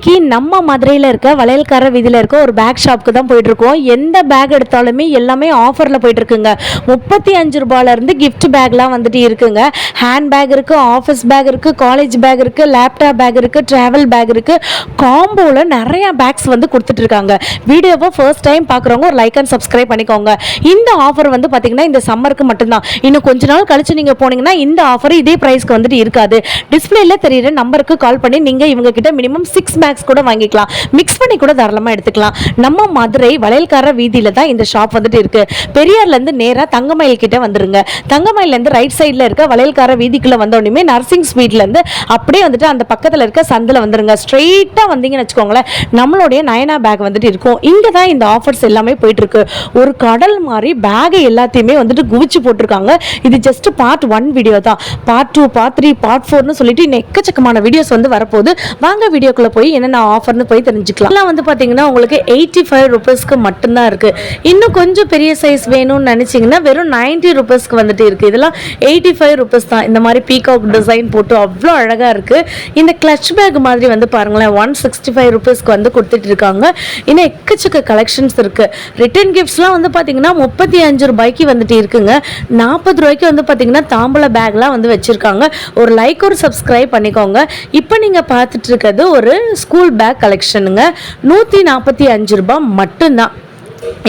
இன்னைக்கு நம்ம மதுரையில் இருக்க வளையல்கார வீதியில் இருக்க ஒரு பேக் ஷாப்புக்கு தான் போயிட்டு இருக்கோம். எந்த பேக் எடுத்தாலுமே எல்லாமே ஆஃபரில் போயிட்டு இருக்குங்க. 35 ரூபாயிலிருந்து கிஃப்ட் பேக்லாம் வந்துட்டு இருக்குங்க. ஹேண்ட் பேக் இருக்குது, ஆஃபீஸ் பேக் இருக்குது, காலேஜ் பேக் இருக்குது, லேப்டாப் பேக் இருக்குது, ட்ராவல் பேக் இருக்குது. காம்போவில் நிறையா பேக்ஸ் வந்து கொடுத்துட்ருக்காங்க. வீடியோவை ஃபர்ஸ்ட் டைம் பார்க்குறவங்க ஒரு லைக் அண்ட் சப்ஸ்கிரைப் பண்ணிக்கோங்க. இந்த ஆஃபர் வந்து பார்த்திங்கன்னா இந்த சம்மருக்கு மட்டும்தான். இன்னும் கொஞ்ச நாள் கழிச்சு நீங்கள் போனீங்கன்னா இந்த ஆஃபர் இதே ப்ரைஸ்க்கு வந்துட்டு இருக்காது. டிஸ்பிளேல தெரியுற நம்பருக்கு கால் பண்ணி நீங்கள் இவங்க கிட்ட மினிமம் 6 பேக்ஸ் கூட வாங்கிக்கலாம். மிக்ஸ் பண்ணி கூட தாராளமாக எடுத்துக்கலாம். நம்ம மதுரை வளையல்கார வீதியில் தான் இந்த ஷாப் வந்துட்டு இருக்கு. பெரியார்லேருந்து நேராக தங்கமயில் கிட்ட வந்துருங்க. தங்கமயிலேருந்து ரைட் சைடில் இருக்க வளையல்கார வீதிக்குள்ள வந்தோடனே நர்சிங் ஸ்வீட்லேருந்து அப்படியே வந்துட்டு அந்த பக்கத்தில் இருக்க சந்தில் வந்துருங்க. ஸ்ட்ரெயிட்டாக வந்தீங்கன்னு வச்சுக்கோங்களேன், நம்மளுடைய நயனா பேக் வந்துட்டு இருக்கும். இங்கே தான் இந்த ஆஃபர்ஸ் எல்லாமே போயிட்டு இருக்கு. ஒரு கடல் மாதிரி பேகை எல்லாத்தையுமே வந்துட்டு குவிச்சு போட்டிருக்காங்க. இது ஜஸ்ட் பார்ட் 1 வீடியோ தான். பார்ட் 2, பார்ட் 3, பார்ட் 4னு சொல்லிட்டு இன்னும் எக்கச்சக்கமான வீடியோஸ் வந்து வரப்போகுது. வாங்க வீடியோக்குள்ள போய் என்னென்ன ஆஃபர்னு போய் தெரிஞ்சுக்கலாம். எல்லாம் வந்து பார்த்தீங்கன்னா உங்களுக்கு 85 ருபீஸ்க்கு மட்டும்தான் இருக்கு. இன்னும் கொஞ்சம் பெரிய சைஸ் வேணும்னு நினைச்சீங்கன்னா வெறும் 90 ருபீஸ்க்கு வந்துட்டு இருக்கு. இதெல்லாம் 85 ருபீஸ் தான். இந்த மாதிரி பீகாக் டிசைன் போட்டு அவ்வளோ அழகா இருக்கு. இந்த கிளட்ச் பேக் மாதிரி வந்து பாருங்களேன் 165 ருபீஸ்க்கு வந்து கொடுத்துட்டு இருக்காங்க. இன்னும் எக்கச்சக்க கலெக்ஷன்ஸ் இருக்கு. ரிட்டர்ன் கிஃப்ட்ஸ்லாம் வந்து பார்த்தீங்கன்னா 35 ரூபாய்க்கு வந்துட்டு இருக்குங்க. 40 ரூபாய்க்கு வந்து பார்த்தீங்கன்னா தாம்பூல பேக்லாம் வந்து வச்சிருக்காங்க. ஒரு லைக் ஒரு சப்ஸ்கிரைப் பண்ணிக்கோங்க. இப்போ நீங்க பார்த்துட்டு இருக்கிறது ஒரு ஸ்கூல் பேக் கலெக்ஷனுங்க. 145 ரூபாய் மட்டும்தான்.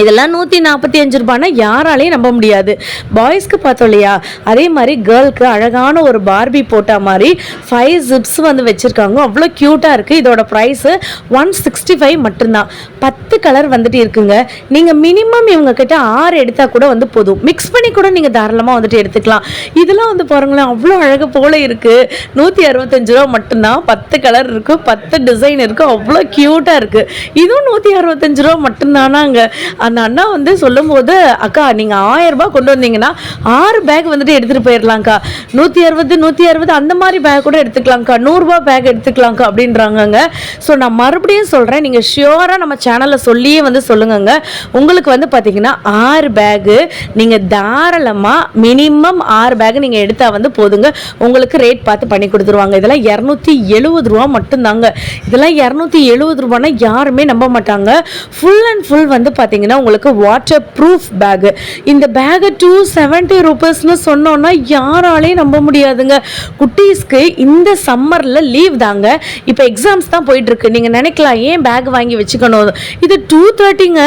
இதெல்லாம் 145 ரூபாய்னா யாராலையும் நம்ப முடியாது. பாய்ஸ்க்கு பார்த்தோம் இல்லையா, அதே மாதிரி கேர்ளுக்கு அழகான ஒரு பார்பி போட்ட மாதிரி 5 ஜிப்ஸ் வந்து வச்சுருக்காங்க. அவ்வளோ க்யூட்டாக இருக்குது. இதோட ப்ரைஸு 165 மட்டும்தான். 10 கலர் வந்துட்டு இருக்குங்க. நீங்கள் மினிமம் இவங்க கிட்ட 6 எடுத்தால் கூட வந்து போதும். மிக்ஸ் பண்ணி கூட நீங்கள் தாராளமாக வந்துட்டு எடுத்துக்கலாம். இதெல்லாம் வந்து பாருங்களேன் அவ்வளோ அழகு போல் இருக்குது. 165 ரூபா மட்டும்தான். 10 கலர் இருக்குது, 10 டிசைன் இருக்குது. அவ்வளோ க்யூட்டாக இருக்குது. இதுவும் 165 ரூபா மட்டும்தானாங்க. அந்த அண்ணா வந்து சொல்லும் போது, அக்கா நீங்கள் 1000 ரூபாய் கொண்டு வந்தீங்கன்னா 6 பேக் வந்துட்டு எடுத்துகிட்டு போயிடலாம்க்கா. 160 அந்த மாதிரி பேக் கூட எடுத்துக்கலாம்க்கா. 100 ரூபாய் பேக் எடுத்துக்கலாம்க்கா அப்படின்றாங்கங்க. ஸோ நான் மறுபடியும் சொல்கிறேன், நீங்கள் ஷியோராக நம்ம சேனலில் சொல்லியே வந்து சொல்லுங்கங்க. உங்களுக்கு வந்து பார்த்தீங்கன்னா 6 பேகு நீங்கள் தாராளமாக மினிமம் 6 பேக் நீங்கள் எடுத்தால் வந்து போதுங்க. உங்களுக்கு ரேட் பார்த்து பண்ணி கொடுத்துருவாங்க. இதெல்லாம் 270 ரூபா மட்டும்தாங்க. இதெல்லாம் 270 ரூபான்னா யாருமே நம்ப மாட்டாங்க. ஃபுல் அண்ட் ஃபுல் வந்து பார்த்தீங்கன்னா உங்களுக்கு வாட்டர் ப்ரூஃப் பேக். இந்த பேக் 270 ருபீஸ்னு சொன்னோன்னா யாராலையும் நம்ப முடியாதுங்க. குட்டீஸ்க்கு இந்த சம்மரில் லீவ் தாங்க. இப்போ எக்ஸாம்ஸ் தான் போயிட்டு இருக்கு. நீங்கள் நினைக்கலாம் ஏன் பேக் வாங்கி வச்சுக்கணும். இது 230ங்க.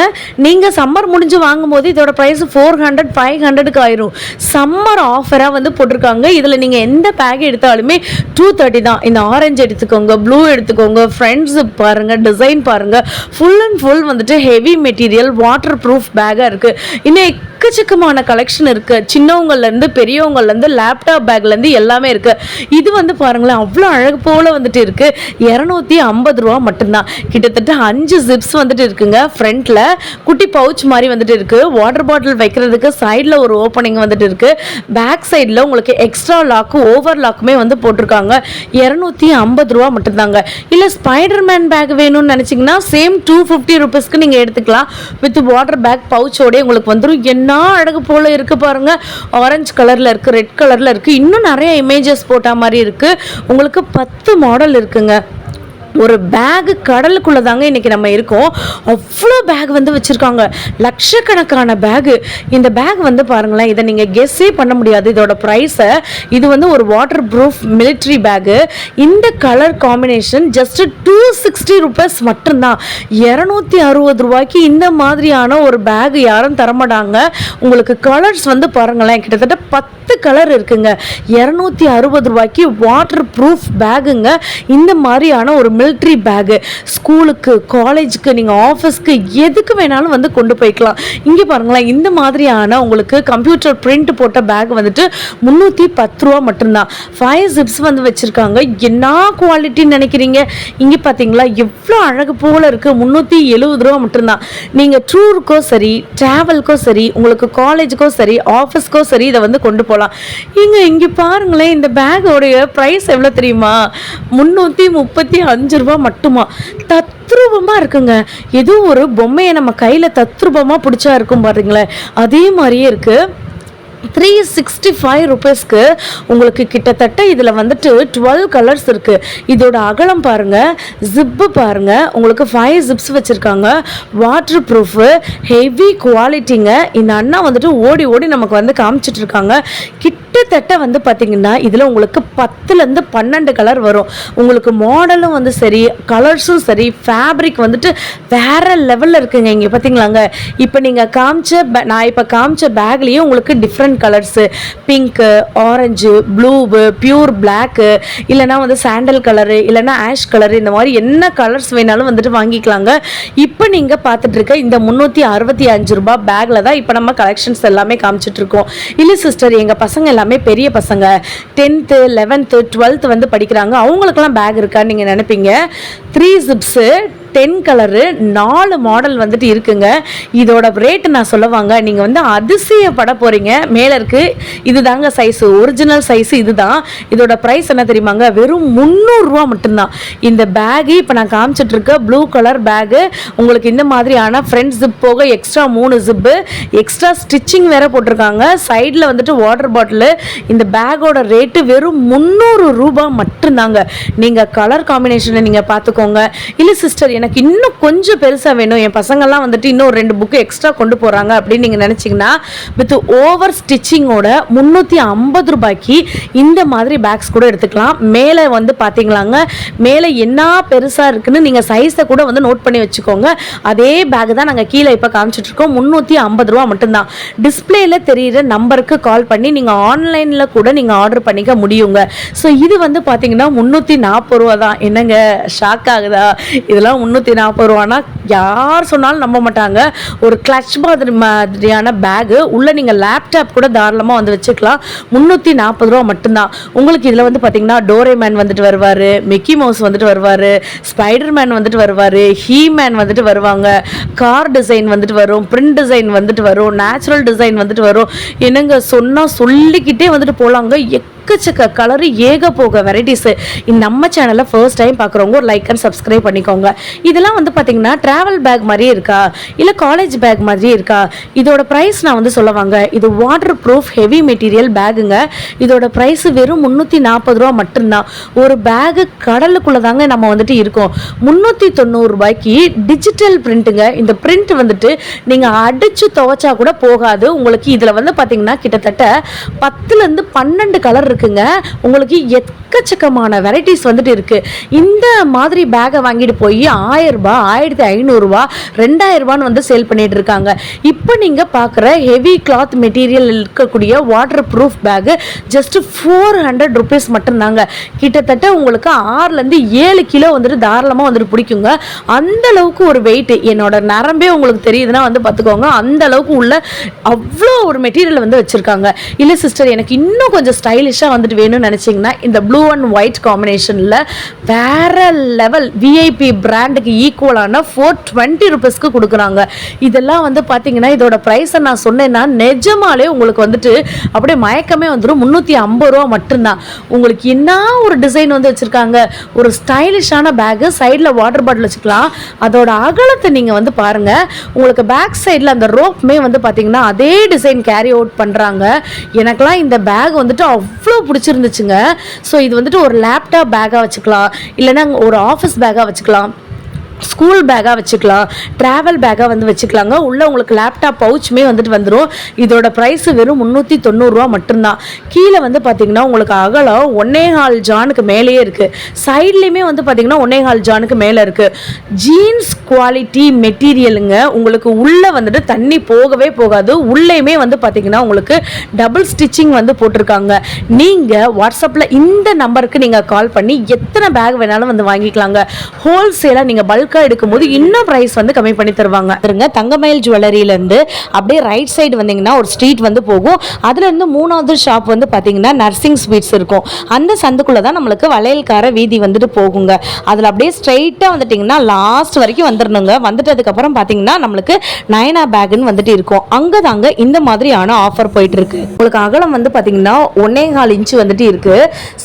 நீங்கள் சம்மர் முடிஞ்சு வாங்கும் போது இதோட ப்ரைஸ் 400 500க்கு ஆயிரும். சம்மர் ஆஃபராக வந்து போட்டிருக்காங்க. இதில் நீங்கள் எந்த பேக் எடுத்தாலுமே 230 தான். இந்த ஆரஞ்சு எடுத்துக்கோங்க, ப்ளூ எடுத்துக்கோங்க, ஃப்ரெண்ட்ஸ் பாருங்க, டிசைன் பாருங்க. ஃபுல் அண்ட் ஃபுல் வந்துட்டு ஹெவி மெட்டீரியல் வாட்டர் ப்ரூஃப் பேக்காக இருக்குது. இன்னும் எக்கச்சக்கமான கலெக்ஷன் இருக்குது. சின்னவங்கலேருந்து பெரியவங்கலேருந்து லேப்டாப் பேக்லேருந்து எல்லாமே இருக்குது. இது வந்து பாருங்களேன் அவ்வளோ அழகு போல் வந்துட்டு இருக்குது. 250 ரூபா மட்டும்தான். கிட்டத்தட்ட 5 ஜிப்ஸ் வந்துட்டு இருக்குங்க. ஃப்ரண்ட்டில் குட்டி பவுச் மாதிரி வந்துட்டு இருக்குது. வாட்டர் பாட்டில் வைக்கிறதுக்கு சைடில் ஒரு ஓப்பனிங் வந்துட்டு இருக்குது. பேக் சைடில் உங்களுக்கு எக்ஸ்ட்ரா லாக்கு ஓவர் லாக்குமே வந்து போட்டிருக்காங்க. 250 ரூபா மட்டும்தாங்க. இல்லை ஸ்பைடர்மேன் பேக் வேணும்னு நினச்சிங்கன்னா சேம் 250 ருபீஸ்க்கு நீங்கள் எடுத்துக்கலாம். வித் வாட்டர் பேக் பவுச்சோடய உங்களுக்கு வந்துடும். என்ன அழகு போல இருக்கு பாருங்க. ஆரஞ்சு கலர்ல இருக்கு, ரெட் கலர்ல இருக்கு. இன்னும் நிறைய இமேஜஸ் போட்ட மாதிரி இருக்கு. உங்களுக்கு 10 மாடல் இருக்குங்க. ஒரு பேகு கடலுக்குள்ள தாங்க இன்னைக்கு நம்ம இருக்கோம். அவ்வளோ பேக் வந்து வச்சிருக்காங்க. லட்சக்கணக்கான பேகு. இந்த பேக் வந்து பாருங்களேன், இதை நீங்கள் கெஸ்ஸே பண்ண முடியாது இதோட ப்ரைஸை. இது வந்து ஒரு வாட்டர் ப்ரூஃப் மிலிட்ரி பேகு. இந்த கலர் காம்பினேஷன் ஜஸ்ட் 260 ருபீஸ் மட்டும்தான். 260 ரூபாய்க்கு இந்த மாதிரியான ஒரு பேக் யாரும் தரமாட்டாங்க. உங்களுக்கு கலர்ஸ் வந்து பாருங்களேன் கிட்டத்தட்ட 10 கலர் இருக்குங்க. 260 ரூபாய்க்கு வாட்டர் ப்ரூஃப் பேகுங்க. இந்த மாதிரியான ஒரு மிலிட்ரி பேகு ஸ்கூலுக்கு, காலேஜுக்கு, நீங்கள் ஆஃபீஸ்க்கு எதுக்கு வேணாலும் வந்து கொண்டு போய்க்கலாம். இங்கே பாருங்களேன் இந்த மாதிரியான உங்களுக்கு கம்ப்யூட்டர் பிரிண்ட் போட்ட பேக் வந்துட்டு 310 ரூபா மட்டும்தான். 5 ஜிப்ஸ் வந்து வச்சுருக்காங்க. என்ன குவாலிட்டின்னு நினைக்கிறீங்க? இங்கே பார்த்தீங்களா எவ்வளோ அழகு போல் இருக்குது. 370 ரூபா மட்டும்தான். நீங்கள் டூருக்கோ சரி, ட்ராவல்க்கோ சரி, உங்களுக்கு காலேஜுக்கோ சரி, ஆஃபீஸ்க்கோ சரி இதை வந்து கொண்டு போகலாம். இங்கே பாருங்களேன் இந்த பேக்கோடைய ப்ரைஸ் எவ்வளோ தெரியுமா? 335 ரூபா மட்டுமா. தத்ரூபமா இருக்குங்க. ஏதோ ஒரு பொம்மையை நம்ம கையில் தத்ரூபமாக பிடிச்சா இருக்கும் பாருங்களேன், அதே மாதிரியே இருக்குது. 365 ருபீஸ்க்கு உங்களுக்கு கிட்டத்தட்ட இதில் வந்துட்டு 12 கலர்ஸ் இருக்குது. இதோட அகலம் பாருங்கள், ஜிப்பு பாருங்கள், உங்களுக்கு 5 ஜிப்ஸ் வச்சுருக்காங்க. வாட்டர் ப்ரூஃபு, ஹெவி குவாலிட்டிங்க. இந்த அண்ணா வந்துட்டு ஓடி ஓடி நமக்கு வந்து காமிச்சிட்டு இருக்காங்க. கிட்டத்தட்ட வந்து பார்த்திங்கன்னா இதில் உங்களுக்கு 10லேருந்து 12 கலர் வரும். உங்களுக்கு மாடலும் வந்து சரி, கலர்ஸும் சரி, ஃபேப்ரிக் வந்துட்டு வேறு லெவலில் இருக்குங்க. இங்கே பார்த்தீங்களாங்க, இப்போ நீங்கள் நான் இப்போ காமிச்ச பேக்லேயும் உங்களுக்கு டிஃப்ரெண்ட் கலர்ஸு, பிங்க்கு, ஆரஞ்சு, ப்ளூவு, பியூர் பிளாக்கு, இல்லைனா வந்து சாண்டல் கலரு, இல்லைனா ஆஷ் கலரு, இந்த மாதிரி என்ன கலர்ஸ் வேணாலும் வந்துட்டு வாங்கிக்கலாங்க. இப்போ நீங்கள் பார்த்துட்டு இருக்க இந்த 365 ரூபாய் பேக்கில் தான் இப்போ நம்ம கலெக்ஷன்ஸ் எல்லாமே காமிச்சிட்ருக்கோம். இல்லை சிஸ்டர், எங்கள் பசங்க எல்லாமே பெரிய பசங்க, 10th 11th 12th வந்து படிக்கிறாங்க, அவங்களுக்கெல்லாம் பேக் இருக்கான்னு நீங்கள் நினைப்பீங்க. 3 ஜிப்ஸு, 10 கலரு, 4 மாடல் வந்துட்டு இருக்குங்க. இதோட ரேட்டு நான் சொல்லுவாங்க, நீங்கள் வந்து அதிசயப்பட போகிறீங்க. மேலே இருக்குது, இது தாங்க சைஸு, ஒரிஜினல் சைஸு இதுதான். இதோட ப்ரைஸ் என்ன தெரியுமாங்க, வெறும் 300 ரூபா மட்டும்தான். இந்த பேகு இப்போ நான் காமிச்சிட்ருக்க ப்ளூ கலர் பேகு உங்களுக்கு இந்த மாதிரியான ஃப்ரண்ட் ஜிப் போக எக்ஸ்ட்ரா 3 ஜிப்பு, எக்ஸ்ட்ரா ஸ்டிச்சிங் வேறு போட்டிருக்காங்க. சைடில் வந்துட்டு வாட்டர் பாட்டிலு. இந்த பேக்கோட ரேட்டு வெறும் 300 ரூபா மட்டும்தாங்க. நீங்கள் கலர் காம்பினேஷனை நீங்கள் பார்த்துக்கோங்க. இல்லை சிஸ்டர், எனக்கு இன்னும் கொஞ்சம் பெருசாக வேணும், என் பசங்கள்லாம் வந்துட்டு இன்னும் 2 புக்கு எக்ஸ்ட்ரா கொண்டு போகிறாங்க அப்படின்னு நீங்கள் நினச்சிங்கன்னா, வித் ஓவர் ஸ்டிச்சிங்கோட 350 ரூபாய்க்கு இந்த மாதிரி பேக்ஸ் கூட எடுத்துக்கலாம். மேலே வந்து பார்த்தீங்களாங்க, மேலே என்ன பெருசாக இருக்குன்னு நீங்கள் சைஸை கூட வந்து நோட் பண்ணி வச்சுக்கோங்க. அதே பேக் தான் நாங்கள் கீழே இப்போ காமிச்சிட்ருக்கோம். 350 ரூபா மட்டும்தான். டிஸ்பிளேயில் தெரிகிற நம்பருக்கு கால் பண்ணி நீங்கள் ஆன்லைனில் கூட நீங்கள் ஆர்டர் பண்ணிக்க முடியுங்க. ஸோ இது வந்து பார்த்தீங்கன்னா 340 ரூபா தான். என்னங்க ஷாக் ஆகுதா? இதெல்லாம் 340 ரூபானா யார் சொன்னாலும் நம்ப மாட்டாங்க. ஒரு கிளட்ச் மாதிரியான பேகு உள்ள நீங்கள் லேப்டாப் கூட தாராளமாக வந்து வச்சுக்கலாம். 340 ரூபா மட்டும்தான். உங்களுக்கு இதில் வந்து பார்த்தீங்கன்னா டோரேமேன் வந்துட்டு வருவார், மிக்கி மவுஸ் வந்துட்டு வருவார், ஸ்பைடர் மேன் வந்துட்டு வருவார், ஹீமேன் வந்துட்டு வருவாங்க, கார் டிசைன் வந்துட்டு வரும், பிரிண்ட் டிசைன் வந்துட்டு வரும், நேச்சுரல் டிசைன் வந்துட்டு வரும். என்னங்க சொன்னால் சொல்லிக்கிட்டே வந்துட்டு போகலாங்க. எக்கச்சக்க கலரு, ஏக போக வெரைட்டிஸு. நம்ம சேனலை ஃபர்ஸ்ட் டைம் பார்க்குறவங்க ஒரு லைக் அண்ட் சப்ஸ்கிரைப் பண்ணிக்கோங்க. இதெல்லாம் வந்து பார்த்தீங்கன்னா ட்ராவல் பேக் மாதிரியே இருக்கா, இல்லை காலேஜ் பேக் மாதிரியே இருக்கா? இதோட ப்ரைஸ் நான் வந்து சொல்லுவாங்க. இது வாட்டர் ப்ரூஃப் ஹெவி மெட்டீரியல் பேகுங்க. இதோட ப்ரைஸ் வெறும் 340 ரூபா மட்டும்தான். ஒரு பேகு கடலுக்குள்ளே தாங்க நம்ம வந்துட்டு இருக்கோம். 390 ரூபாய்க்கு டிஜிட்டல் பிரிண்ட்டுங்க. இந்த பிரிண்ட் வந்துட்டு நீங்கள் அடித்து துவைச்சா கூட போகாது. உங்களுக்கு இதில் வந்து பார்த்தீங்கன்னா கிட்டத்தட்ட 10லேருந்து 12 கலர் இருக்குங்க. உங்களுக்கு எக்கச்சக்கமான வெரைட்டிஸ் வந்துட்டு இருக்கு. இந்த மாதிரி பேக்கை வாங்கிட்டு போய் 1000 ரூபாய், 1500 ரூபாய், 2000 ரூபான்னு வந்து சேல் பண்ணிட்டு இருக்காங்க. இப்போ நீங்க பார்க்குற ஹெவி கிளாத் மெட்டீரியல் இருக்கக்கூடிய waterproof bag just 400 rupees மட்டும்தாங்க. கிட்டத்தட்ட உங்களுக்கு 6லேருந்து 7 கிலோ வந்துட்டு தாராளமாக வந்துட்டு பிடிக்குங்க. அந்த அளவுக்கு ஒரு வெயிட், என்னோட நரம்பே உங்களுக்கு தெரியுதுன்னா வந்து பார்த்துக்கோங்க. அந்த அளவுக்கு உள்ள அவ்வளோ ஒரு மெட்டீரியல் வந்து வச்சிருக்காங்க. இல்லை சிஸ்டர், எனக்கு இன்னும் கொஞ்சம் ஸ்டைலிஷாக வந்துட்டு வேணும்னு நினச்சிங்கன்னா இந்த ப்ளூ அண்ட் ஒயிட் காம்பினேஷனில் வேற லெவல் விஐபி பிராண்டுக்கு ஈக்குவலான 420 ருபீஸ்க்கு கொடுக்குறாங்க. இதெல்லாம் வந்து பார்த்தீங்கன்னா இதோட ப்ரைஸை நான் சொன்னேன்னா நிஜமாலே உங்களுக்கு வந்துட்டு அப்படியே மயக்கமே வந்துடும். 350 ரூபா மட்டும்தான். உங்களுக்கு என்ன ஒரு டிசைன் வந்து வச்சுருக்காங்க, ஒரு ஸ்டைலிஷான பேக்கு, சைடில் வாட்டர் பாட்டில் வச்சுக்கலாம். அதோட அகலத்தை நீங்கள் வந்து பாருங்கள். உங்களுக்கு பேக் சைடில் அந்த ரோப்மே வந்து பார்த்தீங்கன்னா அதே டிசைன் கேரி அவுட் பண்ணுறாங்க. எனக்கெல்லாம் இந்த பேக் வந்துட்டு அவ்வளோ பிடிச்சிருந்துச்சுங்க. ஸோ இது வந்துட்டு ஒரு லேப்டாப் பேக்காக வச்சுக்கலாம், இல்லைன்னா ஒரு ஆஃபீஸ் பேக்காக வச்சுக்கலாம், ஸ்கூல் பேக்காக வச்சுக்கலாம், ட்ராவல் பேக்காக வந்து வச்சுக்கலாங்க. உள்ள உங்களுக்கு லேப்டாப் பவுச்சுமே வந்துட்டு வந்துடும். இதோட ப்ரைஸ் வெறும் 390 ரூபா மட்டும்தான். கீழே வந்து பார்த்தீங்கன்னா உங்களுக்கு அகலம் 1.25 ஜானுக்கு மேலேயே இருக்குது. சைட்லேயுமே வந்து பார்த்தீங்கன்னா 1.25 ஜானுக்கு மேலே இருக்குது. ஜீன்ஸ் குவாலிட்டி மெட்டீரியலுங்க. உங்களுக்கு உள்ளே வந்துட்டு தண்ணி போகவே போகாது. உள்ளேயுமே வந்து பார்த்தீங்கன்னா உங்களுக்கு டபுள் ஸ்டிச்சிங் வந்து போட்டிருக்காங்க. நீங்கள் வாட்ஸ்அப்பில் இந்த நம்பருக்கு நீங்கள் கால் பண்ணி எத்தனை பேக் வேணாலும் வந்து வாங்கிக்கலாங்க. ஹோல்சேலாக நீங்கள் பல்க் எடுக்கும்போது இன்னும் பிரைஸ் வந்து கம்மி பண்ணி தருவாங்க. தங்கமயில் ஜுவல்லரியிலேருந்து அப்படியே ரைட் சைடு வந்தீங்கன்னா ஒரு ஸ்ட்ரீட் வந்து போகும். அதுலேருந்து 3வது ஷாப் வந்து பார்த்தீங்கன்னா நர்சிங் ஸ்வீட்ஸ் இருக்கும். அந்த சந்துக்குள்ளே தான் நம்மளுக்கு வளையல்கார வீதி வந்துட்டு போகுங்க. அதில் அப்படியே ஸ்ட்ரைட்டாக வந்துட்டிங்கன்னா லாஸ்ட் வரைக்கும் வந்துடணுங்க. வந்துட்டதுக்கப்புறம் பார்த்தீங்கன்னா நம்மளுக்கு நயனா பேக்குன்னு வந்துட்டு இருக்கும். அங்கே தாங்க இந்த மாதிரியான ஆஃபர் போயிட்டு இருக்கு. உங்களுக்கு அகலம் வந்து பார்த்தீங்கன்னா 1.25 இன்ச்சு வந்துட்டு இருக்கு.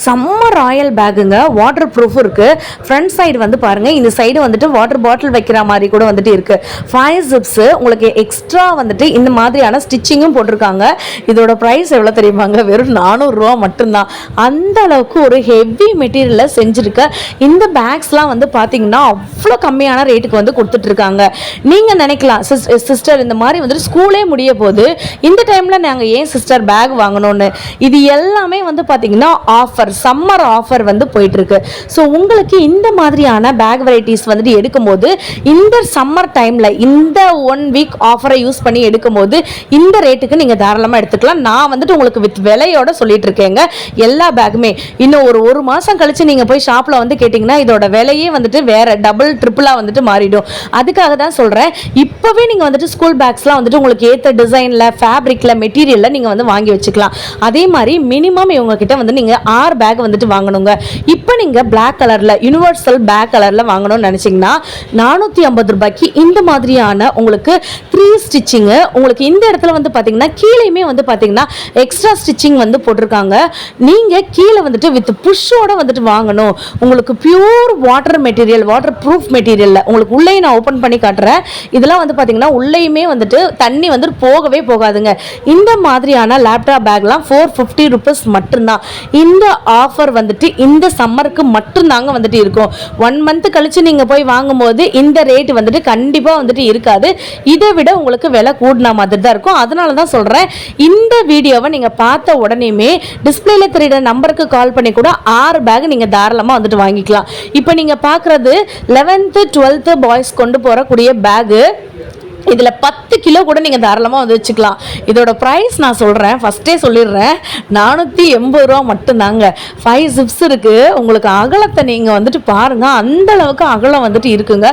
செம்ம ராயல் பேக்குங்க. வாட்டர் ப்ரூஃப் இருக்கு. ஃப்ரண்ட் சைடு வந்து பாருங்க, இந்த சைடு வந்துட்டு வாட்டர் பாட்டில் வைக்கிற மாதிரி கூட வந்துட்டு இருக்கு. 5 zips உங்களுக்கு எக்ஸ்ட்ரா வந்துட்டு இந்த மாதிரியான ஸ்டிச்சிங்கும் போட்டிருக்காங்க. இதோட பிரைஸ் எவ்வளவு தெரியுமாங்க? வெறும் 400 ரூபா மட்டும்தான். அந்த அளவுக்கு ஒரு ஹெவி மெட்டீரியல்ல செஞ்சிருக்க இந்த பேக்ஸ்லாம் வந்து பாத்தீங்கன்னா அவ்வளோ கம்மியான ரேட்டுக்கு வந்து கொடுத்துட்டு இருக்காங்க. நீங்க நினைக்கலாம் சிஸ்டர் இந்த மாதிரி வந்துட்டு ஸ்கூலே முடிய போது இந்த டைம்ல நாங்க ஏன் சிஸ்டர் பேக் வாங்கணும்னு. இது எல்லாமே வந்து பாத்தீங்கன்னா ஆஃபர், சம்மர் ஆஃபர் வந்து போயிட்டு இருக்கு. ஸோ உங்களுக்கு இந்த மாதிரியான பேக் வெரைட்டிஸ் வந்துட்டு எடுக்கும்போது இந்த சம்மர் டைம்ல இந்த 1 வீக் ஆஃபரை யூஸ் பண்ணி எடுக்கும்போது இந்த ரேட்டுக்கு நீங்க தாராளமா எடுத்துக்கலாம். நான் வந்துட்டு உங்களுக்கு வித் விலையோட சொல்லிட்டு இருக்கேங்க. எல்லா பேக்குமே இன்னும் ஒரு மாசம் கழிச்சு நீங்க போய் ஷாப்ல வந்து கேட்டீங்கன்னா இதோட விலையே வந்துட்டு வேற டபுள் ட்ரிபிளா வந்துட்டு மாறிடும். அதுக்காக தான் சொல்றேன், இப்பவே நீங்க வந்துட்டு ஸ்கூல் பேக்ஸ்லாம் வந்துட்டு உங்களுக்கு ஏத்த டிசைன்ல, ஃபேப்ரிக்ல, மெட்டீரியல்ல நீங்க வந்து வாங்கி வச்சுக்கலாம். அதே மாதிரி மினிமம் இவங்க கிட்ட வந்து நீங்க 6 பேக் வந்துட்டு வாங்கணுங்க. இப்போ நீங்க பிளாக் கலர்ல யுனிவர்சல் பேக் கலர்ல வாங்கணும்னு நினைச்சீங்கன்னா 450 ரூபாய்க்கு இந்த மாதிரியான உங்களுக்கு 3 ஸ்டிச்சிங் உங்களுக்கு இந்த இடத்துல வந்து பாத்தீங்கன்னா கீழேயுமே வந்து பாத்தீங்கன்னா எக்ஸ்ட்ரா ஸ்டிச்சிங் வந்து போட்டிருக்காங்க. நீங்க கீழே வந்துட்டு வித் புஷ்ஷோட வந்துட்டு வாங்கணும். உங்களுக்கு pure water material, water proof மெட்டீரியல்ல உங்களுக்கு உள்ளே நான் ஓபன் பண்ணி காட்டுறேன். இதெல்லாம் வந்து பாத்தீங்கன்னா உள்ளேயுமே வந்துட்டு தண்ணி வந்து போகவே போகாதுங்க. இந்த மாதிரியான லேப்டாப் பேக்லாம் 450 ரூபீஸ் மட்டும்தான். இந்த ஆஃபர் வந்துட்டு இந்த சம்மருக்கு மட்டும்தாங்க வந்துட்டு இருக்கும். 1 மந்த் கழிச்சு நீங்க போய் வாங்கும்போது இந்த ரேட் வந்துட்டு கண்டிப்பா வந்துட்டு இருக்காது. இதை விட உங்களுக்கு விலை கூடின மாதிரி தான் இருக்கும். அதனால தான் சொல்றேன், இந்த வீடியோவை நீங்க பார்த்த உடனேமே டிஸ்பிளேல தெரியுற நம்பருக்கு கால் பண்ணி கூட 6 பேக் நீங்க தாராளமா வந்துட்டு வாங்கிக்கலாம். இப்போ நீங்க பார்க்கறது 11th 12th பாய்ஸ் கொண்டு போறக்கூடிய பேக். இதில் 10 கிலோ கூட நீங்கள் தாராளமாக வந்து வச்சுக்கலாம். இதோட ப்ரைஸ் நான் சொல்கிறேன், ஃபஸ்ட்டே சொல்லிடுறேன், 480 ரூபா மட்டும்தாங்க. 5 zips இருக்குது. உங்களுக்கு அகலத்தை நீங்கள் வந்துட்டு பாருங்கள், அந்த அளவுக்கு அகலம் வந்துட்டு இருக்குங்க.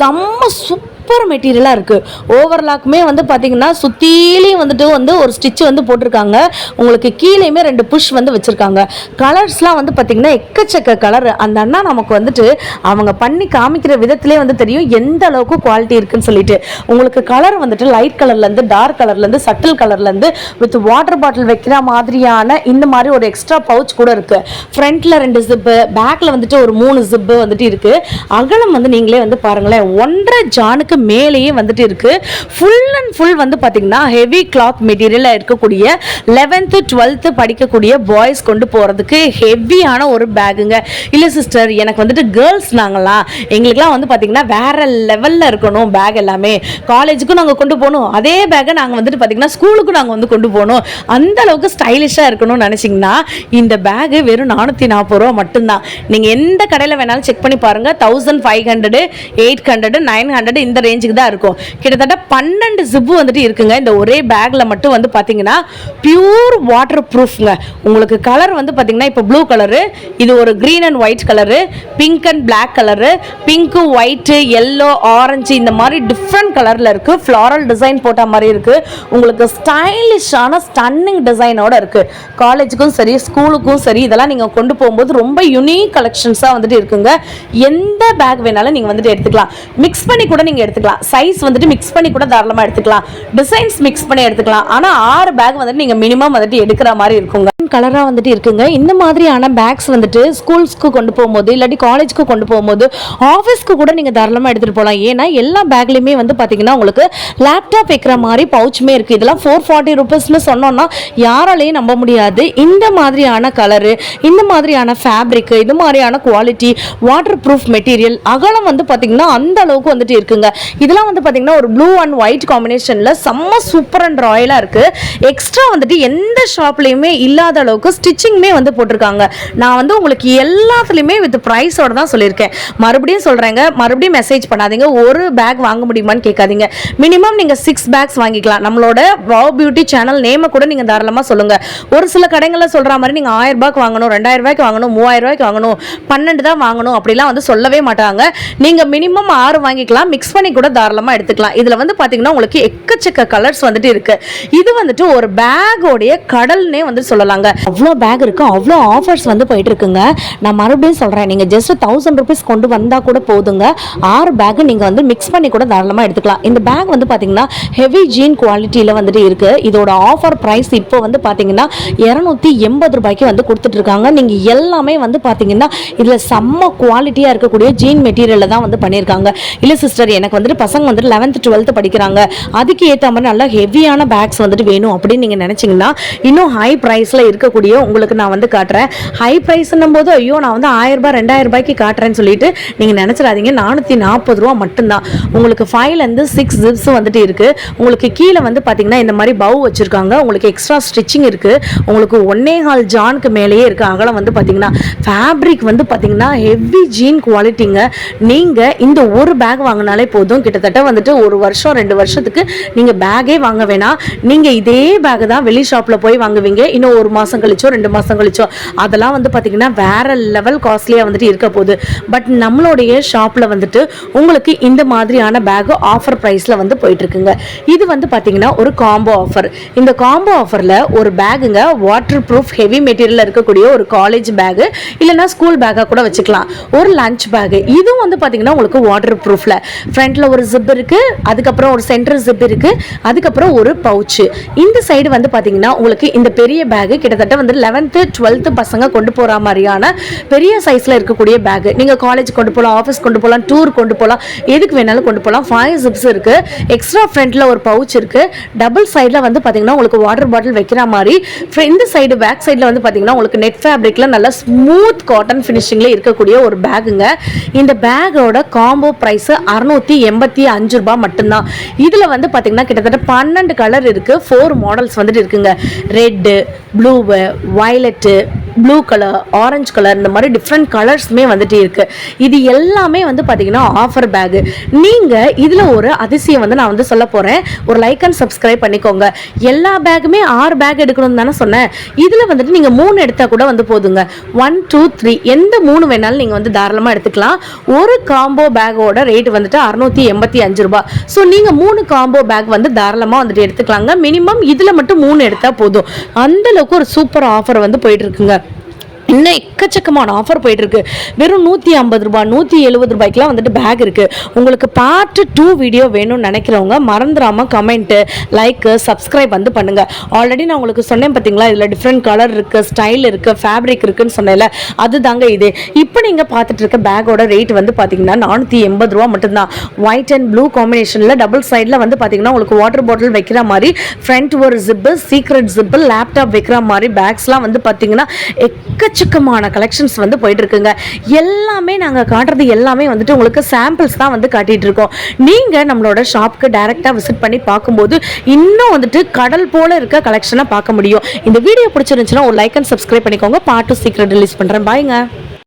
செம்ம சூப்பர் மெட்டீரியலாக இருக்குது. ஓவர்லாக்குமே வந்து பார்த்தீங்கன்னா சுற்றிலையும் வந்துட்டு ஒரு ஸ்டிச் வந்து போட்டிருக்காங்க. உங்களுக்கு கீழேயுமே 2 புஷ் வந்து வச்சுருக்காங்க. கலர்ஸ்லாம் வந்து பார்த்தீங்கன்னா எக்கச்சக்க கலர். அந்த அண்ணா நமக்கு வந்துட்டு அவங்க பண்ணி காமிக்கிற விதத்திலே வந்து தெரியும் எந்த அளவுக்கு குவாலிட்டி இருக்குன்னு சொல்லிட்டு. உங்களுக்கு கலர் வந்துட்டு லைட் கலர்லேருந்து டார்க் கலர்லேருந்து சட்டில் கலர்லேருந்து வித் வாட்டர் பாட்டில் வைக்கிற மாதிரியான இந்த மாதிரி ஒரு எக்ஸ்ட்ரா பவுச் கூட இருக்குது. ஃப்ரண்ட்டில் 2 ஜிப்பு, பேக்கில் வந்துட்டு ஒரு 3 ஜிப்பு வந்துட்டு இருக்குது. அகலம் வந்து நீங்களே வந்து பாருங்களேன், 1.5 ஜானுக்கு மேலேயே வந்துட்டு இருக்கு. ஃபுல் அண்ட் ஃபுல் வந்து பாத்தீங்கன்னா ஹெவி கிளாத் மெட்டீரியல்ல இருக்கக்கூடிய 11th 12th படிக்கக்கூடிய பாய்ஸ் கொண்டு போறதுக்கு ஹெவியான ஒரு பேக்குங்க. இல்ல சிஸ்டர், எனக்கு வந்துட்டு கேர்ள்ஸ் நாங்களாம், எங்களுக்குலாம் வந்து பாத்தீங்கன்னா வேற லெவல்ல இருக்கணும் பேக் எல்லாமே. காலேஜுக்கும் நாங்க கொண்டு போகணும், அதே பேக்கை நாங்க வந்துட்டு பாத்தீங்கன்னா ஸ்கூலுக்கும் நாங்க வந்து கொண்டு போகணும், அந்த அளவுக்கு ஸ்டைலிஷா இருக்கணும்னு நினைச்சீங்கன்னா இந்த பேக் வெறும் 440 ரூபா மட்டும்தான். நீங்க எந்த கடையில வேணாலும் செக் பண்ணி பாருங்க. 1500 800 900 இந்த ரேஞ்சுக்கு தான் இருக்கும். கிட்டத்தட்ட 12 ஜிப்பு வந்துட்டு இருக்குங்க இந்த ஒரே பேக்ல மட்டும். வந்து பாத்தீங்கன்னா பியூர் வாட்டர் ப்ரூஃப்ங்க. உங்களுக்கு கலர் வந்து பாத்தீங்கன்னா இப்போ ப்ளூ கலரு, இது ஒரு green and white colour, pink and black colour, pink white yellow orange இந்த மாதிரி டிஃப்ரெண்ட் கலர்ல இருக்கு. ஃப்ளாரல் டிசைன் போட்ட மாதிரி இருக்கு. உங்களுக்கு ஸ்டைலிஷான ஸ்டன்னிங் டிசைனோட இருக்கு. காலேஜுக்கும் சரி ஸ்கூலுக்கும் சரி இதெல்லாம் நீங்க கொண்டு போகும்போது ரொம்ப யூனிக் கலெக்ஷன்ஸா வந்துட்டு இருக்குங்க. எந்த பேக் வேணாலும் நீங்க வந்துட்டு எடுத்துக்கலாம். மிக்ஸ் பண்ணி கூட நீங்க எடுத்துக்கலாம். சைஸ் வந்துட்டு மிக்ஸ் பண்ணி கூட தாராளமா எடுத்துக்கலாம். டிசைன்ஸ் மிக்ஸ் பண்ணி எடுத்துக்கலாம். ஆனா 6 பேக் வந்துட்டு நீங்க மினிமம் வந்துட்டு எடுக்கிற மாதிரி இருக்குங்க. கலரா வந்துட்டு இருக்குங்க. இந்த மாதிரியான பேக்ஸ் வந்துட்டு ஸ்கூல்ஸ்க்கு கொண்டு போகும்போது இல்லாட்டி காலேஜ்க்கு கொண்டு போகும்போது ஆஃபீஸ்க்கு கூட நீங்க தாராளமா எடுத்துட்டு போகலாம். ஏன்னா எல்லா பேக்லயுமே வந்து பாத்தீங்கன்னா உங்களுக்கு லேப்டாப் வைக்கிற மாதிரி பவுச்சுமே இருக்கு. இதெல்லாம் 440 ரூபீஸ்னு சொன்னோம்னா யாராலையும் நம்ப முடியாது. இந்த மாதிரியான கலரு, இந்த மாதிரியான ஃபேப்ரிக், இது மாதிரியான குவாலிட்டி, வாட்டர் ப்ரூஃப் மெட்டீரியல், அகலம் வந்து பாத்தீங்கன்னா அந்த அளவுக்கு வந்துட்டு இருக்குங்க. இதெல்லாம் வந்து பாத்தீங்கன்னா ஒரு ப்ளூ அண்ட் ஒயிட் காம்பினேஷன்ல செம்ம சூப்பர் அண்ட் ராயலா இருக்கு. எக்ஸ்ட்ரா வந்துட்டு எந்த ஷாப்லயுமே இல்லாத அளவுக்கு ஸ்டிச்சிங்மே வந்து போட்டிருக்காங்க. நான் வந்து உங்களுக்கு எல்லாத்துலயுமே வித் பிரைஸோட தான் சொல்லியிருக்கேன். மறுபடியும் சொல்றேங்க, மறுபடியும் மெசேஜ் பண்ணாதீங்க ஒரு பேக் வாங்க முடியுமான்னு கேட்காதீங்க. மினிமம் நீங்க 6 பேக்ஸ் வாங்கிக்கலாம். நம்மளோட வாவ் பியூட்டி சேனல் நேம கூட நீங்க தாராளமா சொல்லுங்க. ஒரு சில கடைகள்ல சொல்ற மாதிரி நீங்க 1000 ரூபாய்க்கு வாங்கணும், 2000 ரூபாய்க்கு வாங்கணும், 3000 ரூபாய்க்கு வாங்கணும், 12 தான் வாங்கணும் அப்படிலாம் வந்து சொல்லவே மாட்டாங்க. நீங்க மினிமம் 6 வாங்கிக்கலாம். மிக்ஸ் பண்ணி கூட தாராளமாக எடுத்துக்கலாம். இதில் வந்து பார்த்தீங்கன்னா உங்களுக்கு எக்கச்சக்க கலர்ஸ் வந்துட்டு இருக்கு. இது வந்துட்டு ஒரு பேக்கோடைய கடல்னே வந்து சொல்லலாங்க. அவ்வளோ பேக் இருக்கு, அவ்வளோ ஆஃபர்ஸ் வந்து போயிட்டு இருக்குங்க. நான் மறுபடியும் சொல்கிறேன், நீங்கள் ஜஸ்ட் 1000 rupees கொண்டு வந்தால் கூட போதுங்க. 6 பேக் நீங்கள் வந்து மிக்ஸ் பண்ணி கூட தாராளமாக எடுத்துக்கலாம். இந்த பேக் வந்து பார்த்தீங்கன்னா ஹெவி ஜீன் குவாலிட்டியில் வந்துட்டு இருக்கு. இதோட ஆஃபர் ப்ரைஸ் இப்போ வந்து பார்த்தீங்கன்னா 280 ரூபாய்க்கு வந்து கொடுத்துட்டு இருக்காங்க. நீங்கள் எல்லாமே வந்து பார்த்தீங்கன்னா இதில் செம்ம குவாலிட்டியாக இருக்கக்கூடிய ஜீன் மெட்டீரியலில் தான் வந்து பண்ணியிருக்காங்க. இல்லை சிஸ்டர், எனக்கு வந்துட்டு பசங்க வந்துட்டு 11th 12th படிக்கிறாங்க, அதுக்கு ஏற்ற மாதிரி நல்லா ஹெவியான பேக்ஸ் வந்துட்டு வேணும் அப்படின்னு நீங்கள் நினச்சிங்கன்னா இன்னும் ஹை ப்ரைஸில் இருக்கக்கூடிய உங்களுக்கு நான் வந்து காட்டுறேன். ஹை ப்ரைஸ்ன்னும் போது ஐயோ நான் வந்து 1000 ரூபாய் 2000 ரூபாய்க்கு காட்டுறேன்னு சொல்லிட்டு நீங்கள் நினச்சிடாதீங்க. 440 ரூபா மட்டும்தான். உங்களுக்கு 5லேருந்து 6 ஜிப்ஸ் வந்துட்டு இருக்குது. உங்களுக்கு கீழே வந்து பார்த்தீங்கன்னா இந்த மாதிரி பவு வச்சுருக்காங்க. உங்களுக்கு எக்ஸ்ட்ரா ஸ்டிச்சிங் இருக்குது. உங்களுக்கு 1.25 ஜானுக்கு மேலேயே இருக்குது அகலம். வந்து பார்த்தீங்கன்னா ஃபேப்ரிக் வந்து பார்த்தீங்கன்னா ஹெவி ஜீன் குவாலிட்டிங்க. நீங்கள் இந்த ஒரு பேக் வாங்கினாலே போதும், கிட்டத்தட்ட வந்துட்டு 1 வருஷம் 2 வருஷத்துக்கு நீங்கள் பேக்கே வாங்க வேணாம். நீங்கள் இதே பேக் தான் வெளி ஷாப்பில் போய் வாங்குவீங்க, இன்னும் 1 மாதம் கழிச்சோ 2 மாதம் கழிச்சோ. அதெல்லாம் வந்து பார்த்தீங்கன்னா வேற லெவல் காஸ்ட்லியாக வந்துட்டு இருக்க போகுது. பட் நம்மளுடைய ஷாப்பில் வந்துட்டு உங்களுக்கு இந்த மாதிரியான பேக் ஆஃபர் ப்ரைஸில் வந்து போயிட்டு இருக்குங்க. இது வந்து பார்த்தீங்கன்னா ஒரு காம்போ ஆஃபர். இந்த காம்போ ஆஃபரில் ஒரு பேக்குங்க வாட்டர் ப்ரூஃப் ஹெவி மெட்டீரியலில் இருக்கக்கூடிய ஒரு காலேஜ் பேக்கு, இல்லைனா ஸ்கூல் பேக்காக கூட வச்சுக்கலாம். ஒரு லஞ்ச் பேக்கு, இதுவும் வந்து பார்த்தீங்கன்னா உங்களுக்கு வாட்டர் ப்ரூஃபில் ஃப்ரண்ட்டில் ஒரு ஜிப் இருக்குது, அதுக்கப்புறம் ஒரு சென்டர் ஜிப் இருக்குது, அதுக்கப்புறம் ஒரு பவுச்சு. இந்த சைடு வந்து பார்த்தீங்கன்னா உங்களுக்கு இந்த பெரிய பேக்கு கிட்டத்தட்ட வந்து 11th 12th பசங்க கொண்டு போகிற மாதிரியான பெரிய சைஸில் இருக்கக்கூடிய பேக்கு. நீங்கள் காலேஜ் கொண்டு போகலாம், ஆஃபீஸ் கொண்டு போகலாம், டூர் கொண்டு போகலாம், எதுக்கு வேணாலும் கொண்டு போகலாம். 5 ஜிப்ஸ் இருக்குது, எக்ஸ்ட்ரா ஃப்ரண்ட்டில் ஒரு பவுச் இருக்குது, டபுள் சைடில் வந்து பார்த்தீங்கன்னா உங்களுக்கு வாட்டர் பாட்டில் வைக்கிற மாதிரி. இந்த சைடு பேக் சைடில் வந்து பார்த்தீங்கன்னா உங்களுக்கு நெட் ஃபேப்ரிக்கில் நல்லா ஸ்மூத் காட்டன் ஃபினிஷிங்கில் இருக்கக்கூடிய ஒரு பேக்குங்க. இந்த பேக்கோட காம்போ ப்ரைஸ் 685 ரூபாய் மட்டும்தான். இதில் வந்து பார்த்தீங்கன்னா கிட்டத்தட்ட 12 கலர் இருக்குது, 4 மாடல்ஸ் வந்துட்டு இருக்குங்க. Red, blue, violet, blue colour, orange colour, இந்த மாதிரி டிஃப்ரெண்ட் கலர்ஸுமே வந்துட்டு இருக்குது. இது எல்லாமே வந்து பார்த்தீங்கன்னா ஆஃபர் பேக்கு. நீங்கள் இதில் ஒரு அதிசயம் வந்து நான் வந்து சொல்ல போகிறேன். ஒரு லைக் அண்ட் சப்ஸ்கிரைப் பண்ணிக்கோங்க. எல்லா பேக்குமே 6 பேக் எடுக்கணும்னு தானே சொன்னேன். இதில் வந்துட்டு நீங்கள் 3 எடுத்தால் கூட வந்து போதுங்க. 1 2 3 எந்த 3 வேணாலும் நீங்கள் வந்து தாராளமாக எடுத்துக்கலாம். ஒரு காம்போ பேக்கோட ரேட் வந்துட்டு 685 ரூபாய். ஸோ நீங்கள் 3 காம்போ பேக் வந்து தாராளமாக வந்துட்டு எடுத்துக்கலாங்க. மினிமம் இதில் மட்டும் 3 எடுத்தால் போதும். அந்தளவுக்கு ஒரு சூப்பர் ஆஃபர் வந்து போயிட்டு இருக்குங்க. இன்னும் எக்கச்சக்கமான ஆஃபர் போயிட்டு இருக்கு. வெறும் 150 ரூபாய் 170 ரூபாய்க்குலாம் வந்துட்டு பேக் இருக்கு. உங்களுக்கு பார்ட் 2 வீடியோ வேணும்னு நினைக்கிறவங்க மறந்துடாம கமெண்ட், லைக், சப்ஸ்கிரைப் வந்து பண்ணுங்க. ஆல்ரெடி நான் உங்களுக்கு சொன்னேன் பார்த்தீங்களா, இதில் டிஃப்ரெண்ட் கலர் இருக்கு, ஸ்டைல் இருக்கு, ஃபேப்ரிக் இருக்குன்னு சொன்னேன்ல, அதுதாங்க இது. இப்போ நீங்கள் பார்த்துட்டு இருக்க பேக்கோட ரேட் வந்து பார்த்தீங்கன்னா 480 ரூபா மட்டும்தான். ஒயிட் அண்ட் ப்ளூ காம்பினேஷனில் டபுள் சைடில் வந்து பார்த்தீங்கன்னா உங்களுக்கு வாட்டர் பாட்டில் வைக்கிற மாதிரி, ஃப்ரண்ட் ஒரு ஜிப்பு, சீக்ரெட் ஜிப்பு, லேப்டாப் வைக்கிற மாதிரி பேக்ஸ்லாம் வந்து பார்த்தீங்கன்னா எக்கச்சக்கமான கலெக்ஷன்ஸ் வந்து போயிட்டு இருக்குங்க. எல்லாமே நாங்கள் காட்டுறது எல்லாமே வந்துட்டு உங்களுக்கு சாம்பிள்ஸ் தான் வந்து காட்டிட்டு இருக்கோம். நீங்கள் நம்மளோட ஷாப்புக்கு டைரெக்டாக விசிட் பண்ணி பார்க்கும்போது இன்னும் வந்துட்டு கடல் போல இருக்க கலெக்ஷனை பார்க்க முடியும். இந்த வீடியோ பிடிச்சிருந்துச்சுன்னா ஒரு லைக் அண்ட் சப்ஸ்கிரைப் பண்ணிக்கோங்க. பார்ட் 2 சீக்கிரம் ரிலீஸ் பண்ணுறேன். பாய்ங்க.